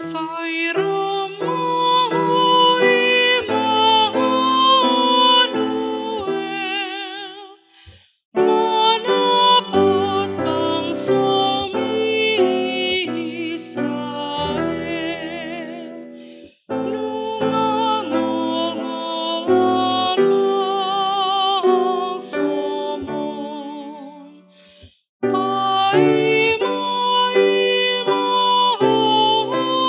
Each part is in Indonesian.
Sairamahu Immanuel, menepat bangsa Israel. Nungangalang somon, paima-ima harorom, masmarom,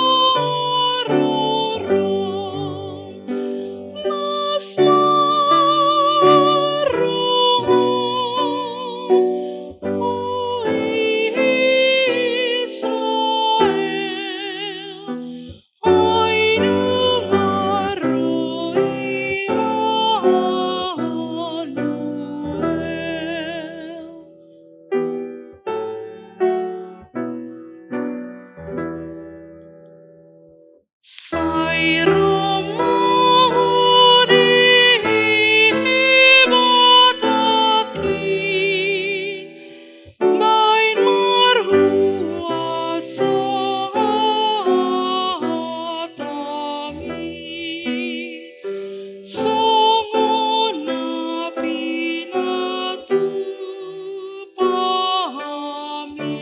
o Israel, ainungaro Immanuel. Sairamahu dihibatati, bain marhua saatami, songona pinatu pahami,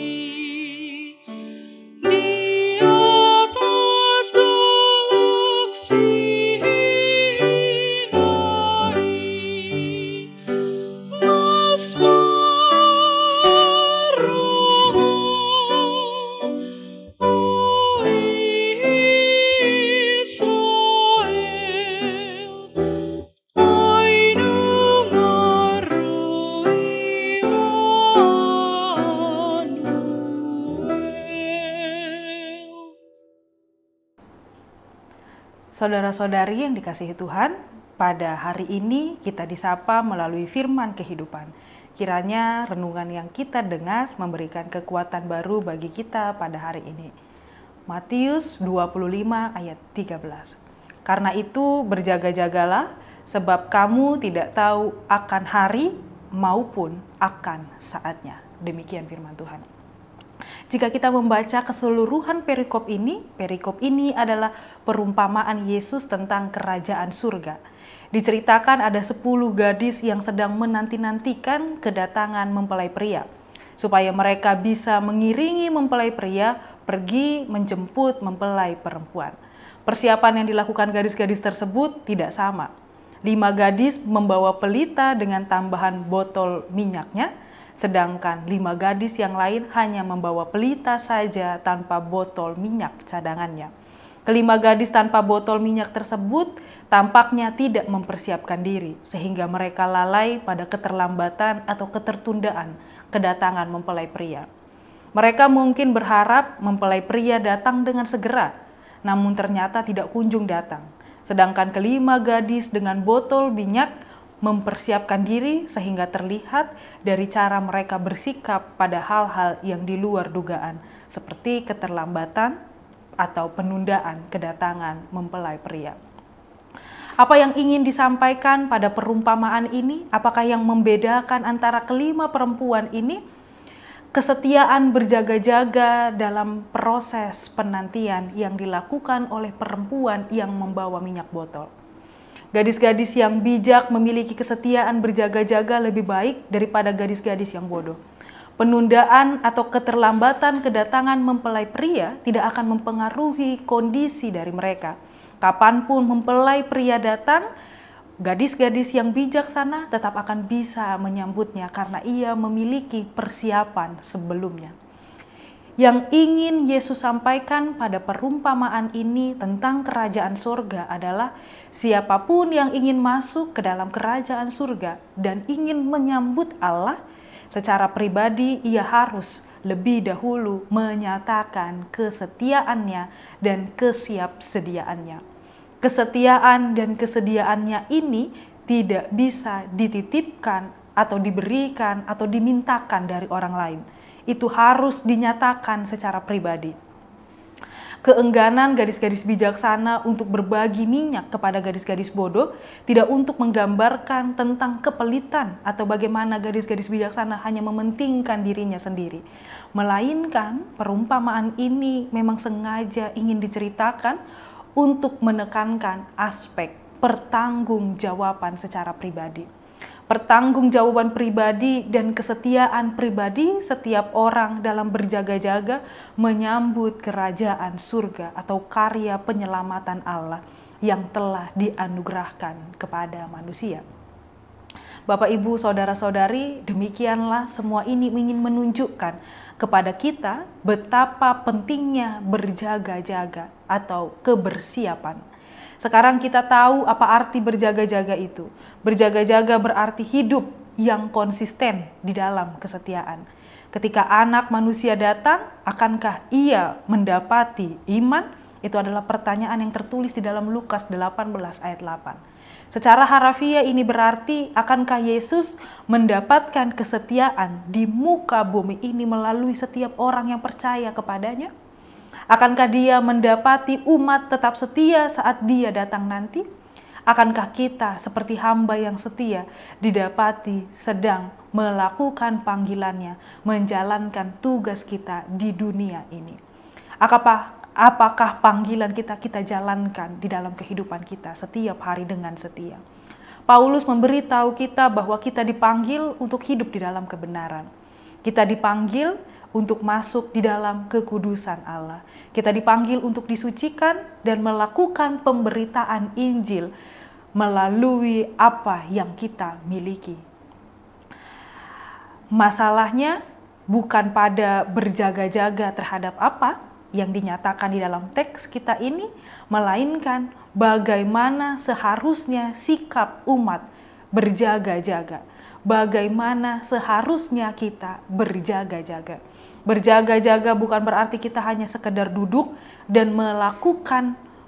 di atas dalak Sinai, masmarom, o Israel, ainungaro Immanuel. Saudara-saudari yang dikasihi Tuhan, pada hari ini kita disapa melalui firman kehidupan. Kiranya renungan yang kita dengar memberikan kekuatan baru bagi kita pada hari ini. Matius 25 ayat 13. Karena itu berjaga-jagalah, sebab kamu tidak tahu akan hari maupun akan saatnya. Demikian firman Tuhan. Jika kita membaca keseluruhan perikop ini adalah perumpamaan Yesus tentang kerajaan surga. Diceritakan ada 10 gadis yang sedang menanti-nantikan kedatangan mempelai pria, supaya mereka bisa mengiringi mempelai pria pergi menjemput mempelai perempuan. Persiapan yang dilakukan gadis-gadis tersebut tidak sama. 5 gadis membawa pelita dengan tambahan botol minyaknya, sedangkan 5 gadis yang lain hanya membawa pelita saja tanpa botol minyak cadangannya. Kelima gadis tanpa botol minyak tersebut tampaknya tidak mempersiapkan diri, sehingga mereka lalai pada keterlambatan atau ketertundaan kedatangan mempelai pria. Mereka mungkin berharap mempelai pria datang dengan segera, namun ternyata tidak kunjung datang. Sedangkan kelima gadis dengan botol minyak mempersiapkan diri sehingga terlihat dari cara mereka bersikap pada hal-hal yang di luar dugaan, seperti keterlambatan atau penundaan kedatangan mempelai pria. Apa yang ingin disampaikan pada perumpamaan ini? Apakah yang membedakan antara kelima perempuan ini? Kesetiaan berjaga-jaga dalam proses penantian yang dilakukan oleh perempuan yang membawa minyak botol. Gadis-gadis yang bijak memiliki kesetiaan berjaga-jaga lebih baik daripada gadis-gadis yang bodoh. Penundaan atau keterlambatan kedatangan mempelai pria tidak akan mempengaruhi kondisi dari mereka. Kapanpun mempelai pria datang, gadis-gadis yang bijaksana tetap akan bisa menyambutnya karena ia memiliki persiapan sebelumnya. Yang ingin Yesus sampaikan pada perumpamaan ini tentang kerajaan surga adalah siapapun yang ingin masuk ke dalam kerajaan surga dan ingin menyambut Allah secara pribadi, ia harus lebih dahulu menyatakan kesetiaannya dan kesiapsediaannya. Kesetiaan dan kesediaannya ini tidak bisa dititipkan atau diberikan atau dimintakan dari orang lain. Itu harus dinyatakan secara pribadi. Keengganan gadis-gadis bijaksana untuk berbagi minyak kepada gadis-gadis bodoh tidak untuk menggambarkan tentang kepelitan atau bagaimana gadis-gadis bijaksana hanya mementingkan dirinya sendiri. Melainkan perumpamaan ini memang sengaja ingin diceritakan untuk menekankan aspek pertanggungjawaban secara pribadi. Pertanggungjawaban pribadi dan kesetiaan pribadi setiap orang dalam berjaga-jaga menyambut kerajaan surga atau karya penyelamatan Allah yang telah dianugerahkan kepada manusia. Bapak, Ibu, Saudara-saudari, demikianlah semua ini ingin menunjukkan kepada kita betapa pentingnya berjaga-jaga atau kebersiapan. Sekarang kita tahu apa arti berjaga-jaga itu. Berjaga-jaga berarti hidup yang konsisten di dalam kesetiaan. Ketika anak manusia datang, akankah ia mendapati iman? Itu adalah pertanyaan yang tertulis di dalam Lukas 18 ayat 8. Secara harafiah ini berarti akankah Yesus mendapatkan kesetiaan di muka bumi ini melalui setiap orang yang percaya kepadanya? Akankah dia mendapati umat tetap setia saat dia datang nanti? Akankah kita seperti hamba yang setia didapati sedang melakukan panggilannya, menjalankan tugas kita di dunia ini? Apakah panggilan kita jalankan di dalam kehidupan kita setiap hari dengan setia? Paulus memberitahu kita bahwa kita dipanggil untuk hidup di dalam kebenaran. Kita dipanggil untuk masuk di dalam kekudusan Allah. Kita dipanggil untuk disucikan dan melakukan pemberitaan Injil melalui apa yang kita miliki. Masalahnya bukan pada berjaga-jaga terhadap apa yang dinyatakan di dalam teks kita ini, melainkan bagaimana seharusnya sikap umat berjaga-jaga. Bagaimana seharusnya kita berjaga-jaga. Berjaga-jaga bukan berarti kita hanya sekedar duduk dan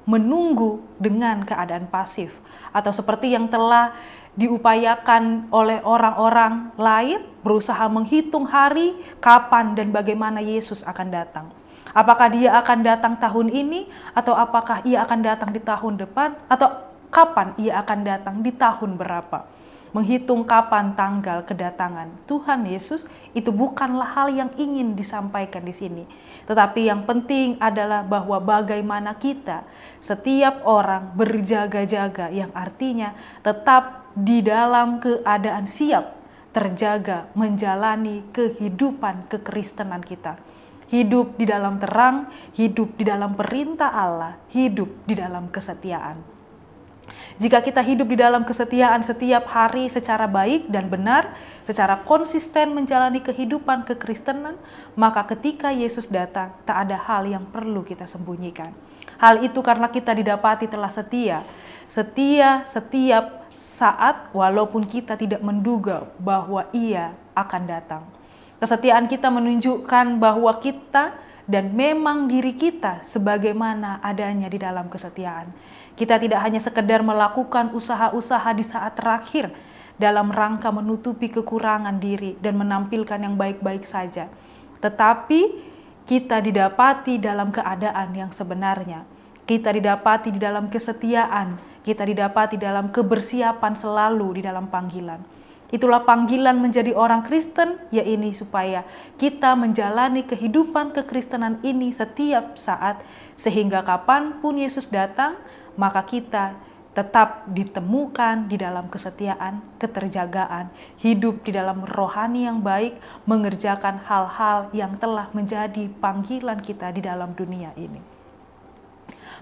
menunggu dengan keadaan pasif. Atau seperti yang telah diupayakan oleh orang-orang lain, berusaha menghitung hari, kapan dan bagaimana Yesus akan datang. Apakah dia akan datang tahun ini, atau apakah ia akan datang di tahun depan, atau kapan ia akan datang di tahun berapa. Menghitung kapan tanggal kedatangan Tuhan Yesus itu bukanlah hal yang ingin disampaikan di sini. Tetapi yang penting adalah bahwa bagaimana kita setiap orang berjaga-jaga, yang artinya tetap di dalam keadaan siap, terjaga menjalani kehidupan kekristenan kita. Hidup di dalam terang, hidup di dalam perintah Allah, hidup di dalam kesetiaan. Jika kita hidup di dalam kesetiaan setiap hari secara baik dan benar, secara konsisten menjalani kehidupan kekristenan, maka ketika Yesus datang, tak ada hal yang perlu kita sembunyikan. Hal itu karena kita didapati telah setia. Setia setiap saat walaupun kita tidak menduga bahwa ia akan datang. Kesetiaan kita menunjukkan bahwa kita dan memang diri kita sebagaimana adanya di dalam kesetiaan. Kita tidak hanya sekedar melakukan usaha-usaha di saat terakhir dalam rangka menutupi kekurangan diri dan menampilkan yang baik-baik saja. Tetapi kita didapati dalam keadaan yang sebenarnya. Kita didapati di dalam kesetiaan, kita didapati dalam kebersiapan selalu di dalam panggilan. Itulah panggilan menjadi orang Kristen, yaitu supaya kita menjalani kehidupan kekristenan ini setiap saat, sehingga kapanpun Yesus datang, maka kita tetap ditemukan di dalam kesetiaan, keterjagaan, hidup di dalam rohani yang baik, mengerjakan hal-hal yang telah menjadi panggilan kita di dalam dunia ini.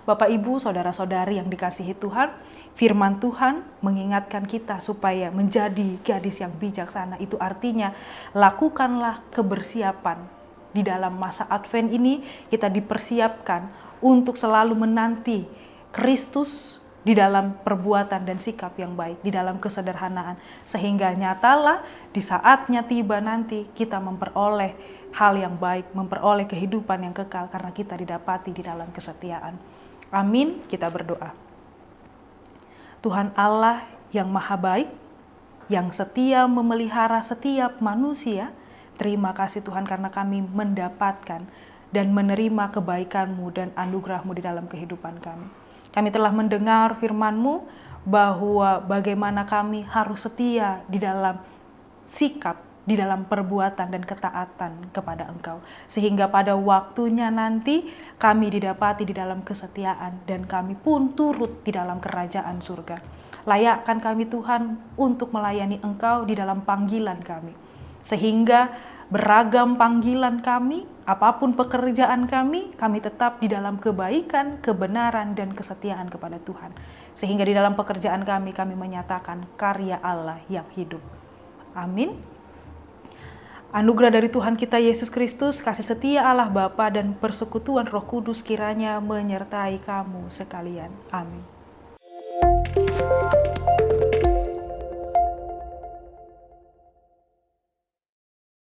Bapak, Ibu, Saudara-saudari yang dikasihi Tuhan, firman Tuhan mengingatkan kita supaya menjadi gadis yang bijaksana. Itu artinya lakukanlah kebersiapan. Di dalam masa Advent ini kita dipersiapkan untuk selalu menanti Kristus di dalam perbuatan dan sikap yang baik, di dalam kesederhanaan. Sehingga nyatalah di saatnya tiba nanti kita memperoleh hal yang baik, memperoleh kehidupan yang kekal karena kita didapati di dalam kesetiaan. Amin, kita berdoa. Tuhan Allah yang maha baik, yang setia memelihara setiap manusia, terima kasih Tuhan karena kami mendapatkan dan menerima kebaikan-Mu dan anugerah-Mu di dalam kehidupan kami. Kami telah mendengar firman-Mu bahwa bagaimana kami harus setia di dalam sikap, di dalam perbuatan dan ketaatan kepada Engkau. Sehingga pada waktunya nanti kami didapati di dalam kesetiaan dan kami pun turut di dalam kerajaan surga. Layakkan kami Tuhan untuk melayani Engkau di dalam panggilan kami. Sehingga beragam panggilan kami, apapun pekerjaan kami tetap di dalam kebaikan, kebenaran, dan kesetiaan kepada Tuhan. Sehingga di dalam pekerjaan kami menyatakan karya Allah yang hidup. Amin. Anugerah dari Tuhan kita Yesus Kristus, kasih setia Allah Bapa dan persekutuan Roh Kudus kiranya menyertai kamu sekalian. Amin.